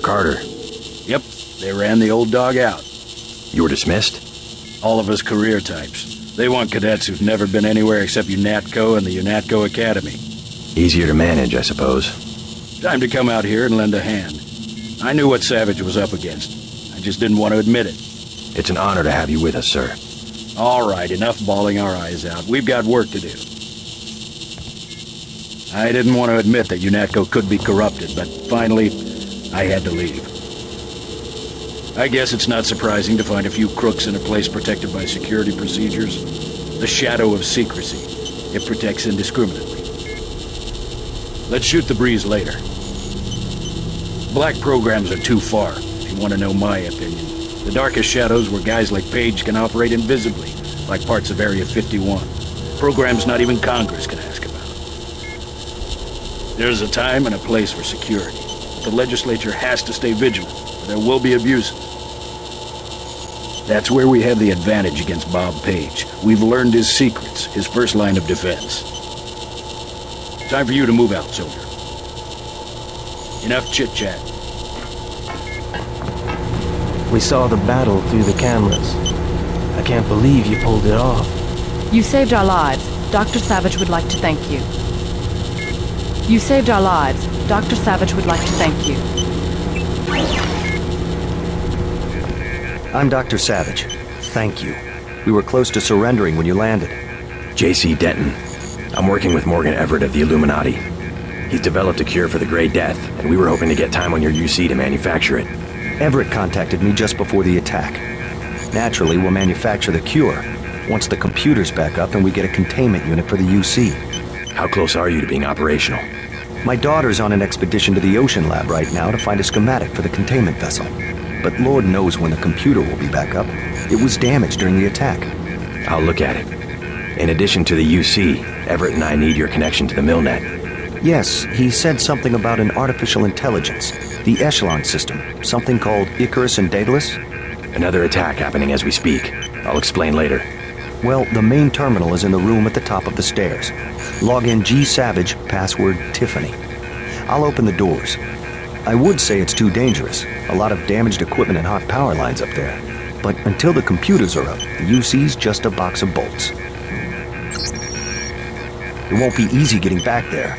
Carter. Yep, they ran the old dog out. You were dismissed? All of us career types. They want cadets who've never been anywhere except UNATCO and the UNATCO Academy. Easier to manage, I suppose. Time to come out here and lend a hand. I knew what Savage was up against. I just didn't want to admit it. It's an honor to have you with us, sir. All right, enough bawling our eyes out. We've got work to do. I didn't want to admit that UNATCO could be corrupted, but finally, I had to leave. I guess it's not surprising to find a few crooks in a place protected by security procedures. The shadow of secrecy. It protects indiscriminately. Let's shoot the breeze later. Black programs are too far, if you want to know my opinion. The darkest shadows where guys like Page can operate invisibly, like parts of Area 51. Programs not even Congress can ask about. There's a time and a place for security. The legislature has to stay vigilant, or there will be abuses. That's where we have the advantage against Bob Page. We've learned his secrets, his first line of defense. Time for you to move out, soldier. Enough chit-chat. We saw the battle through the cameras. I can't believe you pulled it off. You saved our lives. Dr. Savage would like to thank you. You saved our lives. Dr. Savage would like to thank you. I'm Dr. Savage. Thank you. We were close to surrendering when you landed. J.C. Denton. I'm working with Morgan Everett of the Illuminati. He's developed a cure for the Grey Death, and we were hoping to get time on your UC to manufacture it. Everett contacted me just before the attack. Naturally, we'll manufacture the cure once the computer's back up and we get a containment unit for the UC. How close are you to being operational? My daughter's on an expedition to the Ocean Lab right now to find a schematic for the containment vessel. But Lord knows when the computer will be back up. It was damaged during the attack. I'll look at it. In addition to the UC, Everett and I need your connection to the Milnet. Yes, he said something about an artificial intelligence. The Echelon system. Something called Icarus and Daedalus. Another attack happening as we speak. I'll explain later. Well, the main terminal is in the room at the top of the stairs. Log in G Savage, password Tiffany. I'll open the doors. I would say it's too dangerous. A lot of damaged equipment and hot power lines up there. But until the computers are up, the UC's just a box of bolts. It won't be easy getting back there.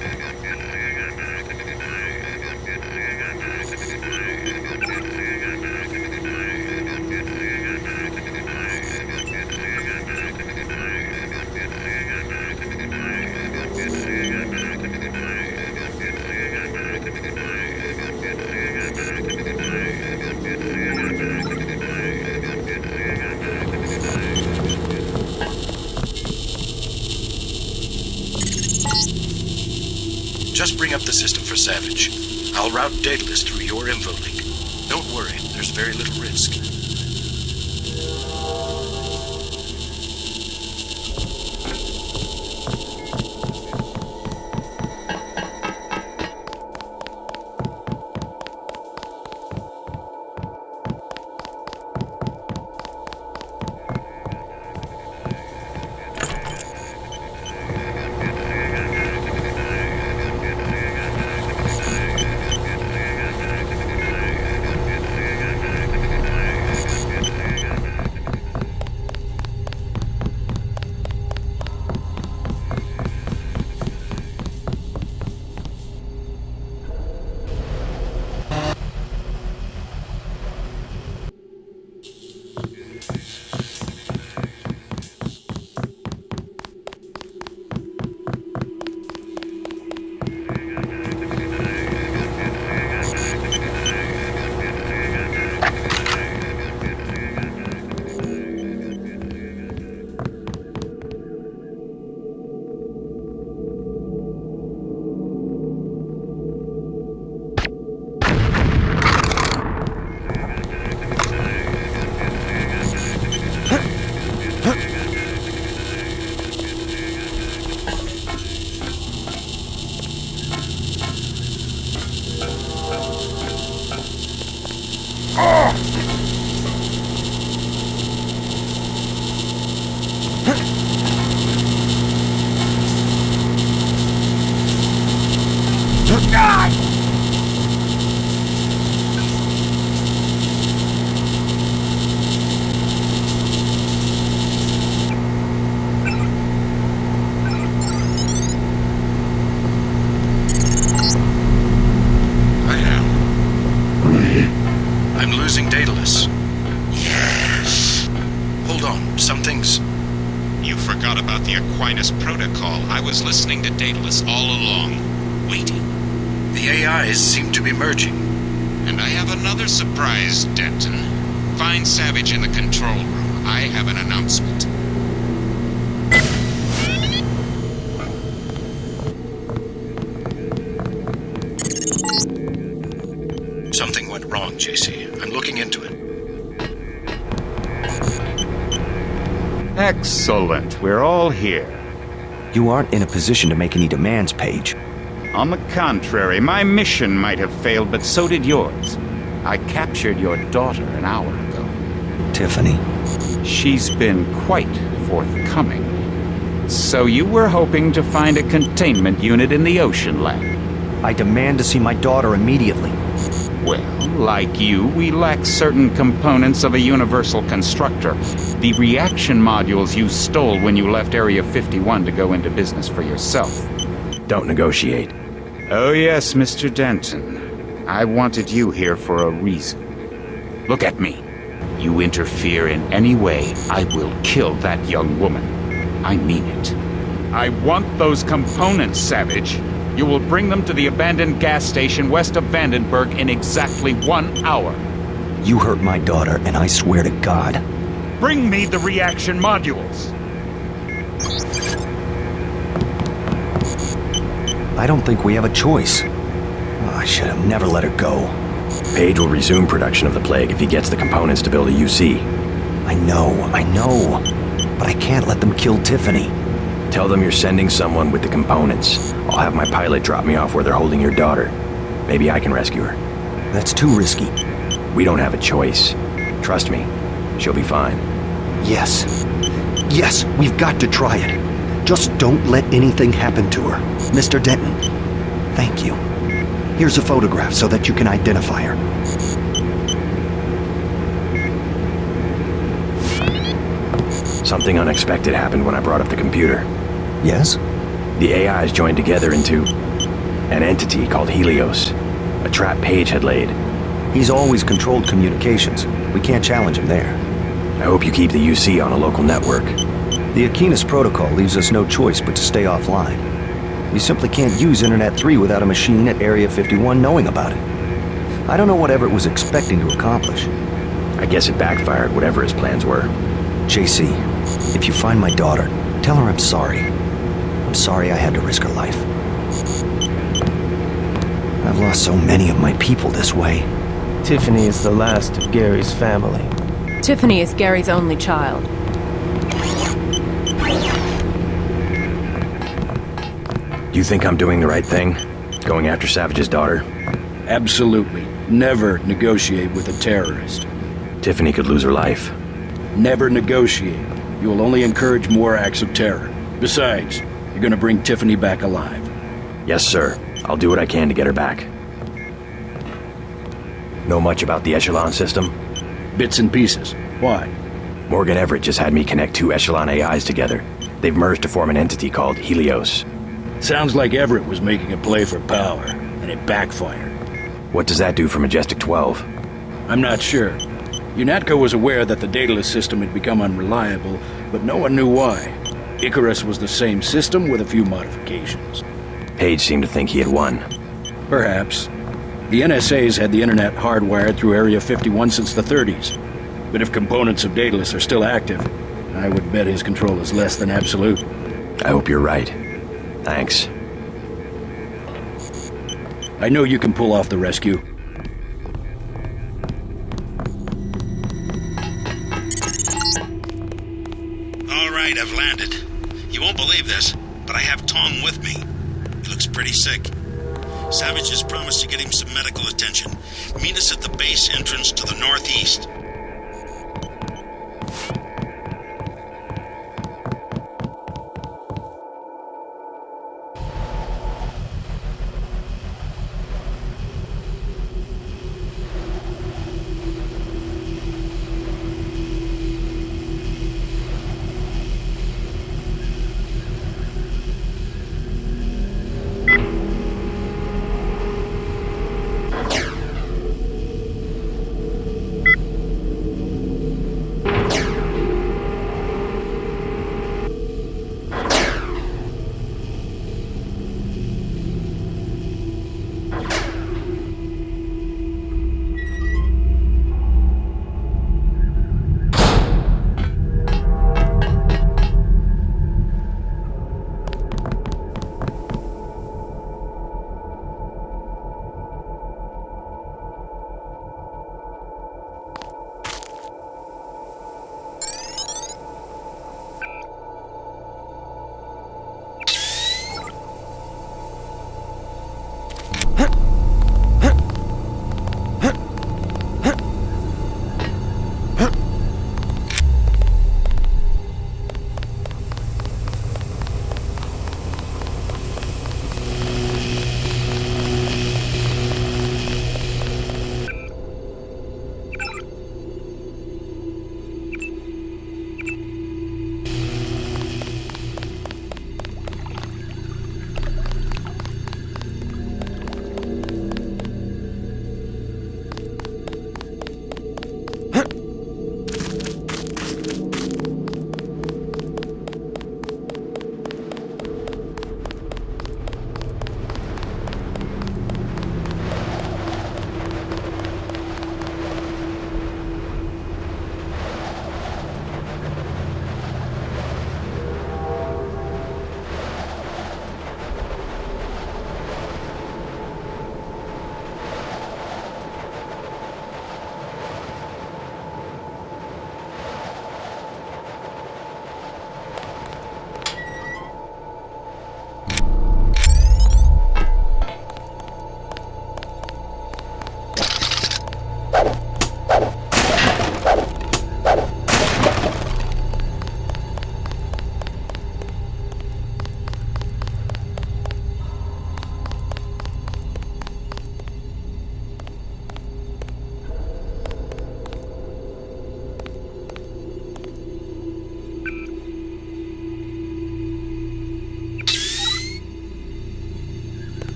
Just bring up the system for Savage. I'll route Daedalus through your info link. Don't worry, there's very little risk. was listening to Daedalus all along, waiting. The AIs seem to be merging. And I have another surprise, Denton. Find Savage in the control room. I have an announcement. Something went wrong, JC. I'm looking into it. Excellent. We're all here. You aren't in a position to make any demands, Paige. On the contrary, my mission might have failed, but so did yours. I captured your daughter an hour ago. Tiffany. She's been quite forthcoming. So you were hoping to find a containment unit in the Ocean Lab? I demand to see my daughter immediately. Well, like you, we lack certain components of a universal constructor. The reaction modules you stole when you left Area 51 to go into business for yourself. Don't negotiate. Oh yes, Mr. Denton. I wanted you here for a reason. Look at me. You interfere in any way, I will kill that young woman. I mean it. I want those components, Savage. You will bring them to the abandoned gas station west of Vandenberg in exactly 1 hour. You hurt my daughter, and I swear to God. Bring me the reaction modules. I don't think we have a choice. Oh, I should have never let her go. Paige will resume production of the plague if he gets the components to build a UC. I know. But I can't let them kill Tiffany. Tell them you're sending someone with the components. I'll have my pilot drop me off where they're holding your daughter. Maybe I can rescue her. That's too risky. We don't have a choice. Trust me, she'll be fine. Yes, we've got to try it. Just don't let anything happen to her. Mr. Denton, thank you. Here's a photograph so that you can identify her. Something unexpected happened when I brought up the computer. Yes? The AIs joined together into an entity called Helios. A trap Paige had laid. He's always controlled communications. We can't challenge him there. I hope you keep the UC on a local network. The Aquinas protocol leaves us no choice but to stay offline. You simply can't use Internet 3 without a machine at Area 51 knowing about it. I don't know what Everett was expecting to accomplish. I guess it backfired, whatever his plans were. JC, if you find my daughter, tell her I'm sorry. I'm sorry I had to risk her life. I've lost so many of my people this way. Tiffany is the last of Gary's family. Tiffany is Gary's only child. Do you think I'm doing the right thing? Going after Savage's daughter? Absolutely. Never negotiate with a terrorist. Tiffany could lose her life. Never negotiate. You will only encourage more acts of terror. Besides, you're gonna bring Tiffany back alive. Yes, sir. I'll do what I can to get her back. Know much about the Echelon system? Bits and pieces. Why? Morgan Everett just had me connect 2 Echelon AIs together. They've merged to form an entity called Helios. Sounds like Everett was making a play for power, and it backfired. What does that do for Majestic 12? I'm not sure. UNATCO was aware that the Daedalus system had become unreliable, but no one knew why. Icarus was the same system with a few modifications. Paige seemed to think he had won. Perhaps. The NSA's had the internet hardwired through Area 51 since the 30s. But if components of Daedalus are still active, I would bet his control is less than absolute. I hope you're right. Thanks. I know you can pull off the rescue. All right, I've landed. You won't believe this, but I have Tom with me. He looks pretty sick. Savage has promised to get him some medical attention. Meet us at the base entrance to the northeast.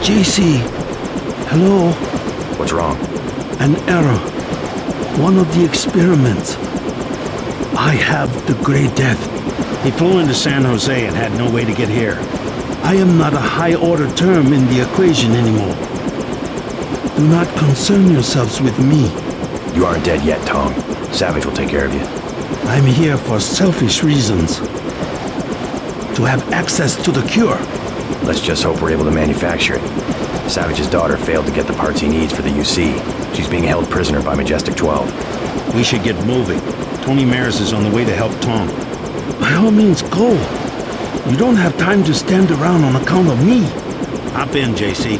JC, hello? What's wrong? An error. One of the experiments. I have the Grey Death. He flew into San Jose and had no way to get here. I am not a high-order term in the equation anymore. Do not concern yourselves with me. You aren't dead yet, Tom. Savage will take care of you. I'm here for selfish reasons. To have access to the cure. Let's just hope we're able to manufacture it. Savage's daughter failed to get the parts he needs for the UC. She's being held prisoner by Majestic 12. We should get moving. Tony Maris is on the way to help Tom. By all means, go. You don't have time to stand around on account of me. Hop in, JC.